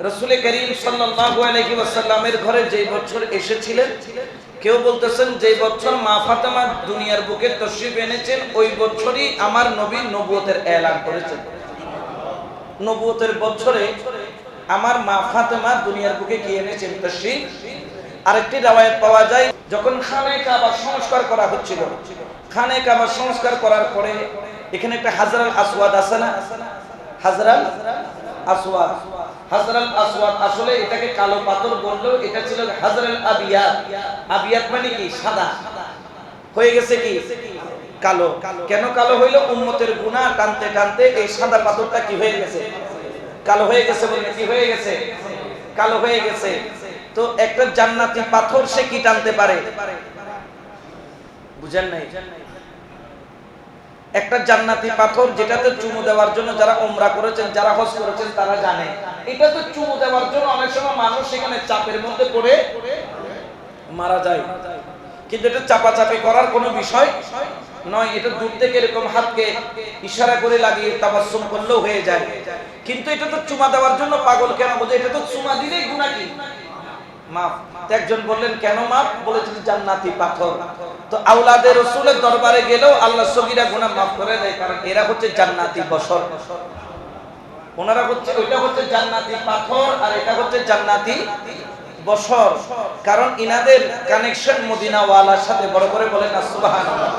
রাসূল করিম সাল্লাল্লাহু আলাইহি ওয়াসাল্লামের ঘরে যেই বছর এসেছিলেন, কেউ বলতেছেন যেই বছর মা ফাতেমা দুনিয়ার বুকে তশরিফ এনেছেন ওই বছরই আমার নবী নবুয়তের এলান করেছেন। নবুয়তের বছরে আমার মা ফাতেমা দুনিয়ার বুকে কি এনেছেন? তশরিফ। আরেকটি রওয়ায়াত পাওয়া যায়, যখন খানে কাবা সংস্কার করা হচ্ছিল, খানে কাবা সংস্কার করার পরে এখানে একটা হাজরাল আসওয়াদ আছে না? হাজরাল আসওয়াদ, হাজরাল আসওয়াদ আসলে এটাকে কালো পাথর বললেও এটা ছিল হাজরাল আবিয়াত। আবিয়াত মানে কি? সাদা। হয়ে গেছে কি? কালো। কেন কালো হইল? উম্মতের গুনাহ টানতে টানতে এই সাদা পাথরটা কি হয়ে গেছে? কালো হয়ে গেছে। বলে কি হয়ে গেছে? কালো হয়ে গেছে। তো একটা জান্নাতি পাথর সে কি টানতে পারে? বুঝেন নাই? একটা জান্নাতি পাথর যেটাতে চুমু দেওয়ার জন্য যারা উমরা করেছেন, যারা হজ করেছেন তারা জানে, এটা তো চুমু দেওয়ার জন্য অনেক সময় মানুষ সেখানে চাপের মধ্যে পড়ে মারা যায়, কিন্তু এটা চাপাচাপি করার কোনো বিষয় নয়। এটা দূর থেকে এরকম হাতকে ইশারা করে লাগিয়ে তাবাসসুম করলেও হয়ে যায়। কিন্তু এটা তো চুমা দেওয়ার জন্য পাগল কেন বোঝে? এটা তো চুমা দিলেই গুনাহ কি? মাফ। একজন বললেন কেন মাফ? বলেছেন জান্নাতি পাথর। তো আওলাদে রাসূলের দরবারে গেলেও আল্লাহ সগীরা গুনাহ মাফ করে দেয়, কারণ এরা হচ্ছে জান্নাতি বশর। ওনারা হচ্ছে, ওইটা হচ্ছে জান্নাতি পাথর আর এটা হচ্ছে জান্নাতি বশর, কারণ ইনাদের কানেকশন মদিনাওয়ালার সাথে। বড় করে বলেন না সুবহানাল্লাহ।